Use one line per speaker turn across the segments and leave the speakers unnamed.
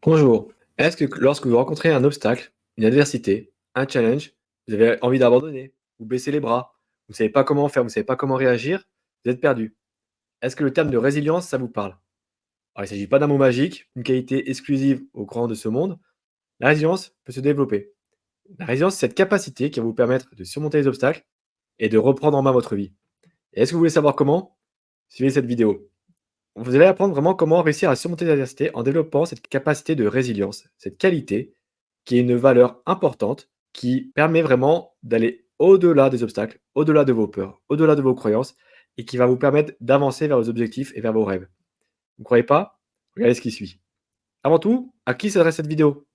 Bonjour. Est-ce que lorsque vous rencontrez un obstacle, une adversité, un challenge, vous avez envie d'abandonner, vous baissez les bras, vous ne savez pas comment faire, vous ne savez pas comment réagir, vous êtes perdu? Est-ce que le terme de résilience, ça vous parle? Alors, il ne s'agit pas d'un mot magique, une qualité exclusive aux grands de ce monde. La résilience peut se développer. La résilience, c'est cette capacité qui va vous permettre de surmonter les obstacles et de reprendre en main votre vie. Et est-ce que vous voulez savoir comment? Suivez cette vidéo. Vous allez apprendre vraiment comment réussir à surmonter l'adversité en développant cette capacité de résilience, cette qualité qui est une valeur importante, qui permet vraiment d'aller au-delà des obstacles, au-delà de vos peurs, au-delà de vos croyances et qui va vous permettre d'avancer vers vos objectifs et vers vos rêves. Vous ne croyez pas? Regardez ce qui suit. Avant tout, à qui s'adresse cette vidéo?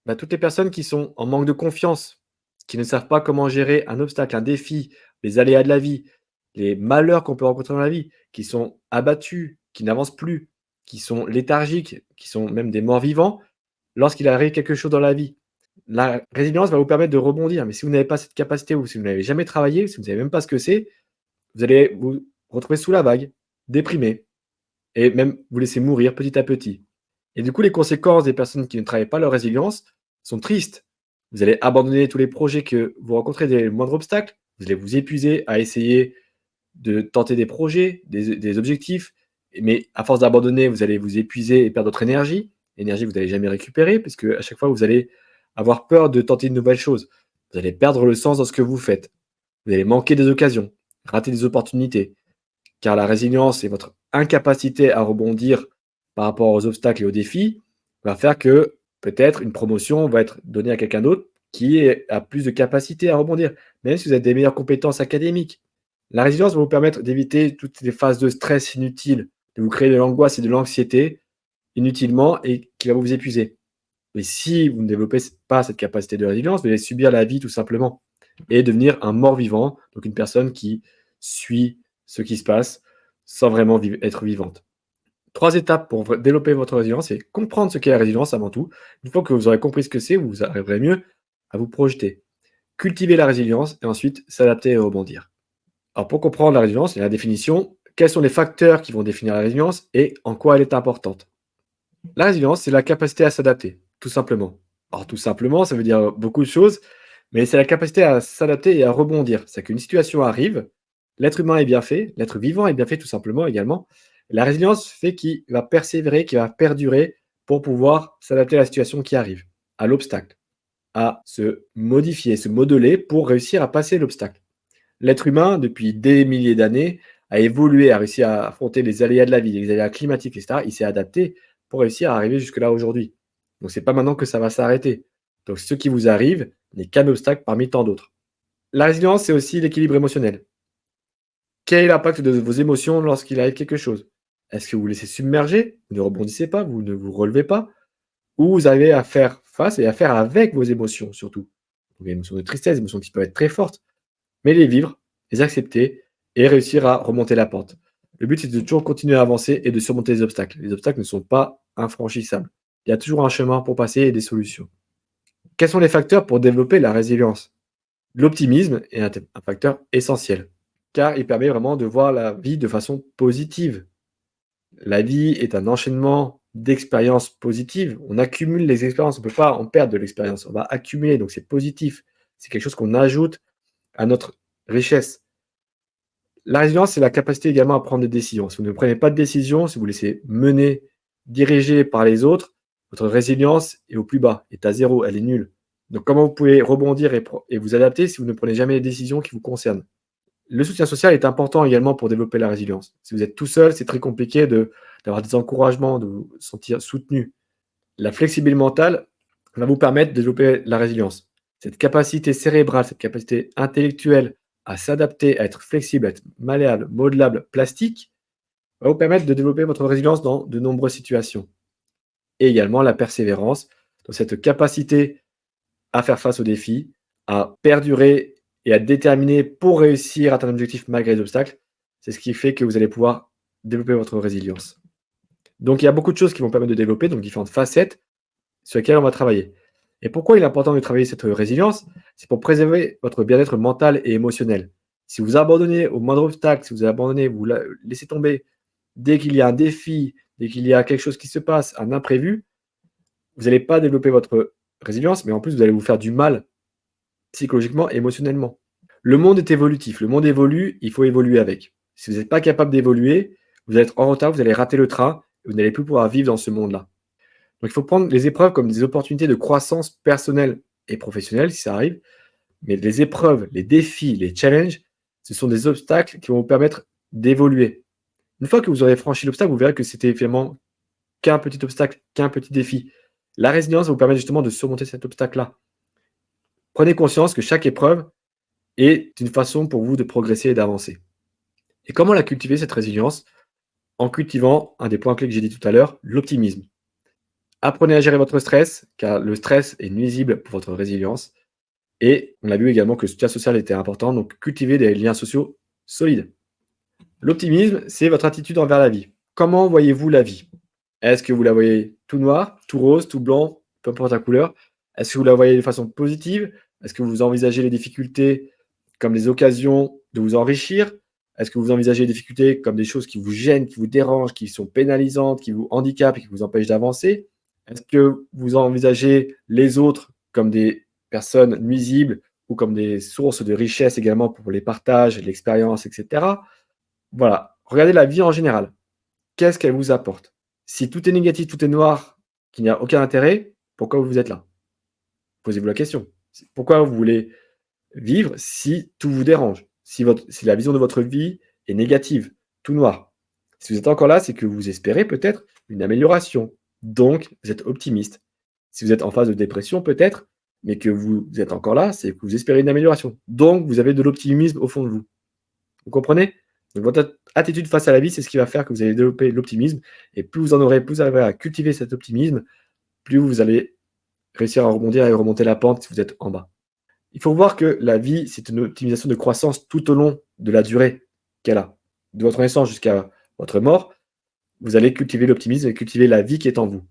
Bah, toutes les personnes qui sont en manque de confiance, qui ne savent pas comment gérer un obstacle, un défi, les aléas de la vie, les malheurs qu'on peut rencontrer dans la vie, qui sont abattus, qui n'avancent plus, qui sont léthargiques, qui sont même des morts vivants, lorsqu'il arrive quelque chose dans la vie. La résilience va vous permettre de rebondir, mais si vous n'avez pas cette capacité ou si vous n'avez jamais travaillé, si vous ne savez même pas ce que c'est, vous allez vous retrouver sous la vague, déprimé et même vous laisser mourir petit à petit. Et du coup, les conséquences des personnes qui ne travaillent pas leur résilience sont tristes. Vous allez abandonner tous les projets que vous rencontrez des moindres obstacles, vous allez vous épuiser à essayer de tenter des projets, des objectifs, mais à force d'abandonner, vous allez vous épuiser et perdre votre énergie, énergie que vous n'allez jamais récupérer puisque à chaque fois, vous allez avoir peur de tenter de nouvelles choses. Vous allez perdre le sens dans ce que vous faites. Vous allez manquer des occasions, rater des opportunités, car la résilience et votre incapacité à rebondir par rapport aux obstacles et aux défis va faire que peut-être une promotion va être donnée à quelqu'un d'autre a plus de capacité à rebondir, même si vous avez des meilleures compétences académiques. La résilience va vous permettre d'éviter toutes les phases de stress inutiles, de vous créer de l'angoisse et de l'anxiété inutilement et qui va vous épuiser. Mais si vous ne développez pas cette capacité de résilience, vous allez subir la vie tout simplement et devenir un mort-vivant, donc une personne qui suit ce qui se passe sans vraiment être vivante. 3 étapes pour développer votre résilience, c'est comprendre ce qu'est la résilience avant tout. Une fois que vous aurez compris ce que c'est, vous arriverez mieux à vous projeter. Cultiver la résilience et ensuite s'adapter et rebondir. Alors pour comprendre la résilience et la définition, quels sont les facteurs qui vont définir la résilience et en quoi elle est importante? La résilience, c'est la capacité à s'adapter, tout simplement. Alors tout simplement, ça veut dire beaucoup de choses, mais c'est la capacité à s'adapter et à rebondir. C'est qu'une situation arrive, l'être humain est bien fait, l'être vivant est bien fait tout simplement également. La résilience fait qu'il va persévérer, qu'il va perdurer pour pouvoir s'adapter à la situation qui arrive, à l'obstacle, à se modifier, se modeler pour réussir à passer l'obstacle. L'être humain, depuis des milliers d'années, a évolué, a réussi à affronter les aléas de la vie, les aléas climatiques, etc. Il s'est adapté pour réussir à arriver jusque-là aujourd'hui. Donc, c'est pas maintenant que ça va s'arrêter. Donc, ce qui vous arrive n'est qu'un obstacle parmi tant d'autres. La résilience, c'est aussi l'équilibre émotionnel. Quel est l'impact de vos émotions lorsqu'il arrive quelque chose? Est-ce que vous vous laissez submerger? Vous ne rebondissez pas, vous ne vous relevez pas? Ou vous arrivez à faire face et à faire avec vos émotions surtout? Donc, les émotions de tristesse, des émotions qui peuvent être très fortes, mais les vivre, les accepter et réussir à remonter la pente. Le but, c'est de toujours continuer à avancer et de surmonter les obstacles. Les obstacles ne sont pas infranchissables. Il y a toujours un chemin pour passer et des solutions. Quels sont les facteurs pour développer la résilience? L'optimisme est un facteur essentiel, car il permet vraiment de voir la vie de façon positive. La vie est un enchaînement d'expériences positives. On accumule les expériences, on ne peut pas en perdre de l'expérience, on va accumuler, donc c'est positif. C'est quelque chose qu'on ajoute à notre richesse. La résilience, c'est la capacité également à prendre des décisions. Si vous ne prenez pas de décision, si vous laissez mener, diriger par les autres, votre résilience est au plus bas, est à zéro, elle est nulle. Donc comment vous pouvez rebondir et vous adapter si vous ne prenez jamais les décisions qui vous concernent? Le soutien social est important également pour développer la résilience. Si vous êtes tout seul, c'est très compliqué d'avoir des encouragements, de vous sentir soutenu. La flexibilité mentale va vous permettre de développer la résilience. Cette capacité cérébrale, cette capacité intellectuelle à s'adapter, à être flexible, à être malléable, modelable, plastique, va vous permettre de développer votre résilience dans de nombreuses situations. Et également la persévérance, donc cette capacité à faire face aux défis, à perdurer et à être déterminé pour réussir à atteindre un objectif malgré les obstacles. C'est ce qui fait que vous allez pouvoir développer votre résilience. Donc il y a beaucoup de choses qui vont permettre de développer, donc différentes facettes sur lesquelles on va travailler. Et pourquoi il est important de travailler cette résilience? C'est pour préserver votre bien-être mental et émotionnel. Si vous abandonnez au moindre obstacle, si vous abandonnez, vous laissez tomber dès qu'il y a un défi, dès qu'il y a quelque chose qui se passe, un imprévu, vous n'allez pas développer votre résilience, mais en plus, vous allez vous faire du mal psychologiquement, émotionnellement. Le monde est évolutif, le monde évolue, il faut évoluer avec. Si vous n'êtes pas capable d'évoluer, vous allez être en retard, vous allez rater le train et vous n'allez plus pouvoir vivre dans ce monde-là. Donc il faut prendre les épreuves comme des opportunités de croissance personnelle et professionnelle, si ça arrive, mais les épreuves, les défis, les challenges, ce sont des obstacles qui vont vous permettre d'évoluer. Une fois que vous aurez franchi l'obstacle, vous verrez que c'était finalement qu'un petit obstacle, qu'un petit défi. La résilience va vous permettre justement de surmonter cet obstacle-là. Prenez conscience que chaque épreuve est une façon pour vous de progresser et d'avancer. Et comment la cultiver, cette résilience? En cultivant un des points clés que j'ai dit tout à l'heure, l'optimisme. Apprenez à gérer votre stress, car le stress est nuisible pour votre résilience. Et on a vu également que le soutien social était important, donc cultivez des liens sociaux solides. L'optimisme, c'est votre attitude envers la vie. Comment voyez-vous la vie? Est-ce que vous la voyez tout noir, tout rose, tout blanc, peu importe la couleur? Est-ce que vous la voyez de façon positive? Est-ce que vous envisagez les difficultés comme des occasions de vous enrichir? Est-ce que vous envisagez les difficultés comme des choses qui vous gênent, qui vous dérangent, qui sont pénalisantes, qui vous handicapent et qui vous empêchent d'avancer? Est-ce que vous envisagez les autres comme des personnes nuisibles ou comme des sources de richesse également pour les partages, l'expérience, etc. Voilà, regardez la vie en général. Qu'est-ce qu'elle vous apporte? Si tout est négatif, tout est noir, qu'il n'y a aucun intérêt, pourquoi vous êtes là? Posez-vous la question. Pourquoi vous voulez vivre si tout vous dérange? Si la vision de votre vie est négative, tout noir. Si vous êtes encore là, c'est que vous espérez peut-être une amélioration. Donc, vous êtes optimiste. Si vous êtes en phase de dépression, peut-être, mais que vous êtes encore là, c'est que vous espérez une amélioration. Donc, vous avez de l'optimisme au fond de vous. Vous comprenez? Donc, votre attitude face à la vie, c'est ce qui va faire que vous allez développer l'optimisme. Et plus vous en aurez, plus vous arriverez à cultiver cet optimisme, plus vous allez réussir à rebondir et remonter la pente si vous êtes en bas. Il faut voir que la vie, c'est une optimisation de croissance tout au long de la durée qu'elle a. De votre naissance jusqu'à votre mort, vous allez cultiver l'optimisme et cultiver la vie qui est en vous.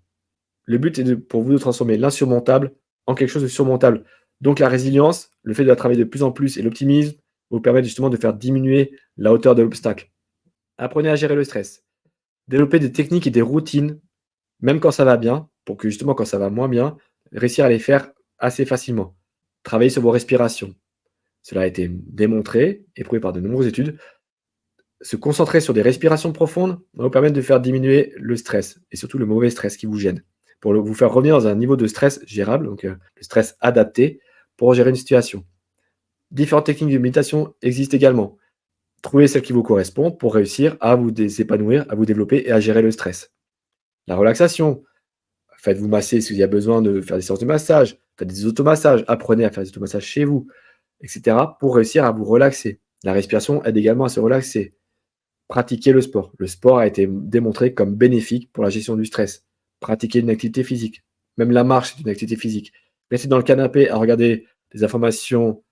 Le but est pour vous de transformer l'insurmontable en quelque chose de surmontable. Donc la résilience, le fait de la travailler de plus en plus et l'optimisme vous permettent justement de faire diminuer la hauteur de l'obstacle. Apprenez à gérer le stress. Développez des techniques et des routines, même quand ça va bien, pour que justement quand ça va moins bien, réussir à les faire assez facilement. Travaillez sur vos respirations. Cela a été démontré et prouvé par de nombreuses études. Se concentrer sur des respirations profondes va vous permettre de faire diminuer le stress et surtout le mauvais stress qui vous gêne, pour vous faire revenir dans un niveau de stress gérable, donc le stress adapté pour gérer une situation. Différentes techniques de méditation existent également. Trouvez celle qui vous correspond pour réussir à vous épanouir, à vous développer et à gérer le stress. La relaxation, faites-vous masser s'il y a besoin de faire des séances de massage, faites des automassages, apprenez à faire des automassages chez vous, etc. pour réussir à vous relaxer. La respiration aide également à se relaxer. Pratiquez le sport. Le sport a été démontré comme bénéfique pour la gestion du stress. Pratiquez une activité physique. Même la marche est une activité physique. Rester dans le canapé à regarder des informations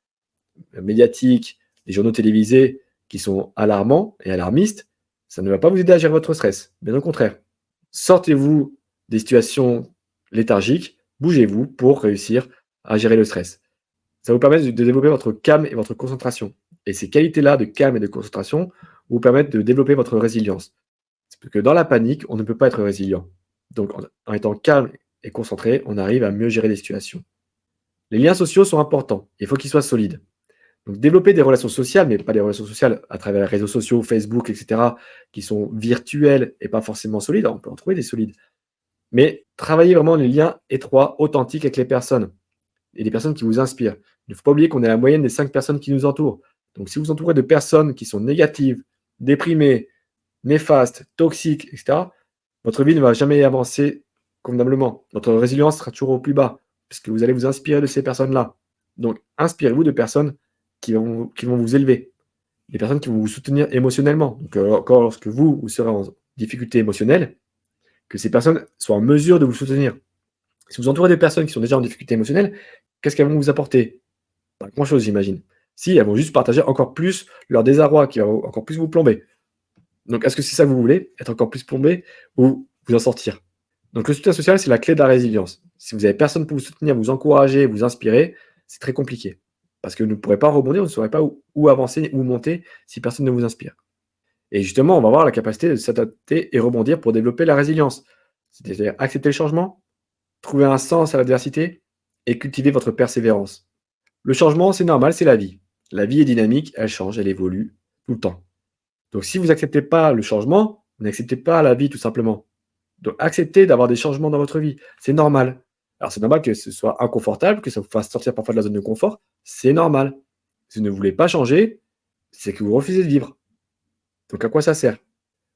médiatiques, des journaux télévisés qui sont alarmants et alarmistes, ça ne va pas vous aider à gérer votre stress. Bien au contraire. Sortez-vous des situations léthargiques, bougez-vous pour réussir à gérer le stress. Ça vous permet de développer votre calme et votre concentration. Et ces qualités-là de calme et de concentration vous permettent de développer votre résilience. Parce que dans la panique, on ne peut pas être résilient. Donc en étant calme et concentré, on arrive à mieux gérer les situations. Les liens sociaux sont importants. Il faut qu'ils soient solides. Donc développer des relations sociales, mais pas des relations sociales à travers les réseaux sociaux, Facebook, etc., qui sont virtuels et pas forcément solides. On peut en trouver des solides. Mais travailler vraiment les liens étroits, authentiques avec les personnes et les personnes qui vous inspirent. Il ne faut pas oublier qu'on est la moyenne des 5 personnes qui nous entourent. Donc si vous entourez de personnes qui sont négatives, déprimées, néfastes, toxiques, etc., votre vie ne va jamais avancer convenablement. Votre résilience sera toujours au plus bas, puisque vous allez vous inspirer de ces personnes-là. Donc inspirez-vous de personnes qui vont vous élever, des personnes qui vont vous soutenir émotionnellement. Donc encore lorsque vous serez en difficulté émotionnelle, que ces personnes soient en mesure de vous soutenir. Si vous entourez de personnes qui sont déjà en difficulté émotionnelle, qu'est-ce qu'elles vont vous apporter? Pas grand-chose, j'imagine. Si, elles vont juste partager encore plus leur désarroi, qui va encore plus vous plomber. Donc, est-ce que c'est ça que vous voulez? Être encore plus plombé ou vous en sortir? Donc, le soutien social, c'est la clé de la résilience. Si vous n'avez personne pour vous soutenir, vous encourager, vous inspirer, c'est très compliqué. Parce que vous ne pourrez pas rebondir, vous ne saurez pas où avancer, où monter si personne ne vous inspire. Et justement, on va avoir la capacité de s'adapter et rebondir pour développer la résilience. C'est-à-dire accepter le changement, Trouver un sens à l'adversité et cultiver votre persévérance. Le changement, c'est normal, c'est la vie. La vie est dynamique, elle change, elle évolue tout le temps. Donc si vous n'acceptez pas le changement, vous n'acceptez pas la vie tout simplement. Donc acceptez d'avoir des changements dans votre vie, c'est normal. Alors c'est normal que ce soit inconfortable, que ça vous fasse sortir parfois de la zone de confort, c'est normal. Si vous ne voulez pas changer, c'est que vous refusez de vivre. Donc à quoi ça sert?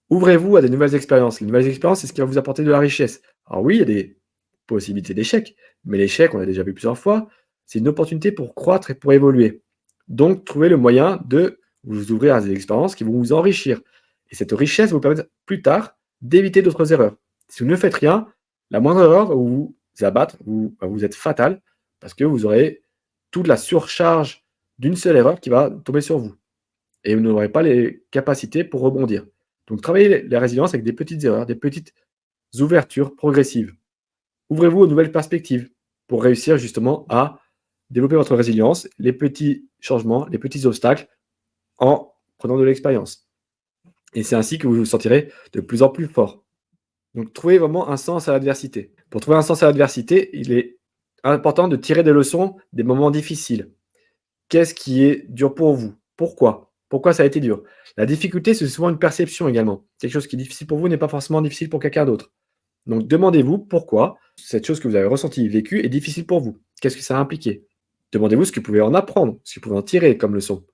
Ouvrez-vous à des nouvelles expériences. Les nouvelles expériences, c'est ce qui va vous apporter de la richesse. Alors oui, il y a des possibilités d'échec, mais l'échec, on l'a déjà vu plusieurs fois, c'est une opportunité pour croître et pour évoluer. Donc, trouvez le moyen de vous ouvrir à des expériences qui vont vous enrichir. Et cette richesse va vous permettre plus tard d'éviter d'autres erreurs. Si vous ne faites rien, la moindre erreur va vous abattre, va vous être fatale, parce que vous aurez toute la surcharge d'une seule erreur qui va tomber sur vous et vous n'aurez pas les capacités pour rebondir. Donc travaillez la résilience avec des petites erreurs, des petites ouvertures progressives. Ouvrez-vous aux nouvelles perspectives pour réussir justement à développer votre résilience, les petits changements, les petits obstacles en prenant de l'expérience. Et c'est ainsi que vous vous sentirez de plus en plus fort. Donc trouvez vraiment un sens à l'adversité. Pour trouver un sens à l'adversité, il est important de tirer des leçons des moments difficiles. Qu'est-ce qui est dur pour vous? Pourquoi? Pourquoi ça a été dur? La difficulté, c'est souvent une perception également. Quelque chose qui est difficile pour vous n'est pas forcément difficile pour quelqu'un d'autre. Donc demandez-vous pourquoi cette chose que vous avez ressentie, vécue, est difficile pour vous. Qu'est-ce que ça a impliqué? Demandez-vous ce que vous pouvez en apprendre, ce que vous pouvez en tirer comme leçon.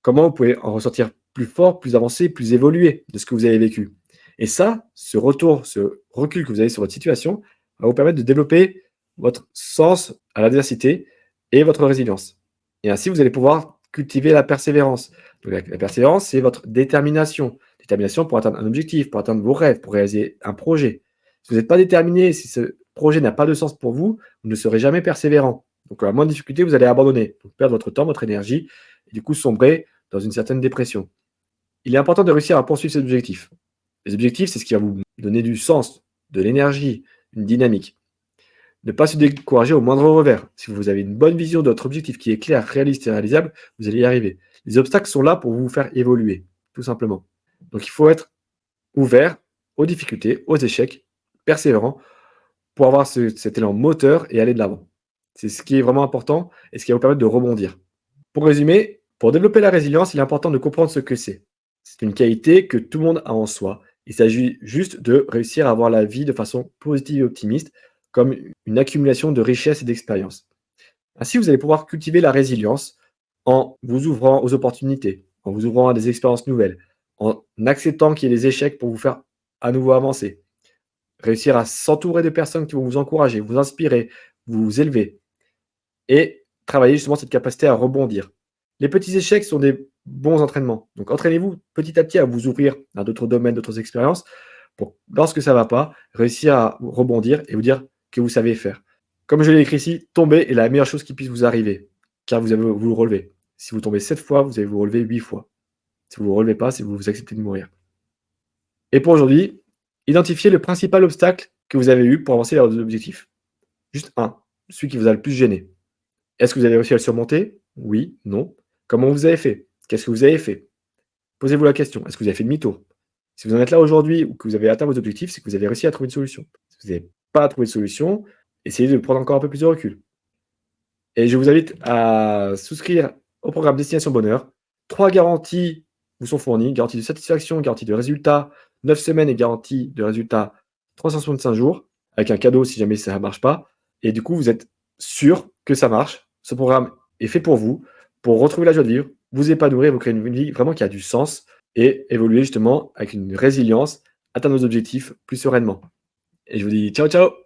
Comment vous pouvez en ressortir plus fort, plus avancé, plus évolué de ce que vous avez vécu. Et ça, ce retour, ce recul que vous avez sur votre situation, va vous permettre de développer votre sens à l'adversité et votre résilience. Et ainsi, vous allez pouvoir cultiver la persévérance. Donc, la persévérance, c'est votre détermination. Détermination pour atteindre un objectif, pour atteindre vos rêves, pour réaliser un projet. Si vous n'êtes pas déterminé, si ce projet n'a pas de sens pour vous, vous ne serez jamais persévérant. Donc, à moins de difficultés, vous allez abandonner, donc perdre votre temps, votre énergie, et du coup sombrer dans une certaine dépression. Il est important de réussir à poursuivre ces objectifs. Les objectifs, c'est ce qui va vous donner du sens, de l'énergie, une dynamique. Ne pas se décourager au moindre revers. Si vous avez une bonne vision de votre objectif qui est clair, réaliste et réalisable, vous allez y arriver. Les obstacles sont là pour vous faire évoluer, tout simplement. Donc il faut être ouvert aux difficultés, aux échecs, persévérant, pour avoir cet élan moteur et aller de l'avant. C'est ce qui est vraiment important et ce qui va vous permettre de rebondir. Pour résumer, pour développer la résilience, il est important de comprendre ce que c'est. C'est une qualité que tout le monde a en soi. Il s'agit juste de réussir à voir la vie de façon positive et optimiste, comme une accumulation de richesses et d'expériences. Ainsi, vous allez pouvoir cultiver la résilience en vous ouvrant aux opportunités, en vous ouvrant à des expériences nouvelles, en acceptant qu'il y ait des échecs pour vous faire à nouveau avancer. Réussir à s'entourer de personnes qui vont vous encourager, vous inspirer, vous élever et travailler justement cette capacité à rebondir. Les petits échecs sont des bons entraînements. Donc entraînez-vous petit à petit à vous ouvrir à d'autres domaines, d'autres expériences pour, lorsque ça ne va pas, réussir à rebondir et vous dire que vous savez faire. Comme je l'ai écrit ici, tomber est la meilleure chose qui puisse vous arriver, car vous allez vous relever. Si vous tombez 7 fois, vous allez vous relever 8 fois. Si vous ne vous relevez pas, c'est que vous acceptez de mourir. Et pour aujourd'hui, identifiez le principal obstacle que vous avez eu pour avancer vers vos objectifs. Juste un, celui qui vous a le plus gêné. Est-ce que vous avez réussi à le surmonter? Oui, non. Comment vous avez fait? Qu'est-ce que vous avez fait? Posez-vous la question. Est-ce que vous avez fait demi-tour? Si vous en êtes là aujourd'hui ou que vous avez atteint vos objectifs, c'est que vous avez réussi à trouver une solution. Si vous n'avez pas trouvé de solution, essayez de prendre encore un peu plus de recul. Et je vous invite à souscrire au programme Destination Bonheur. 3 garanties vous sont fournies, garantie de satisfaction, garantie de résultat, 9 semaines et garantie de résultat 365 jours, avec un cadeau si jamais ça ne marche pas. Et du coup, vous êtes sûr que ça marche. Ce programme est fait pour retrouver la joie de vivre, vous épanouir, vous créer une vie vraiment qui a du sens et évoluer justement avec une résilience, atteindre vos objectifs plus sereinement. Et je vous dis ciao, ciao!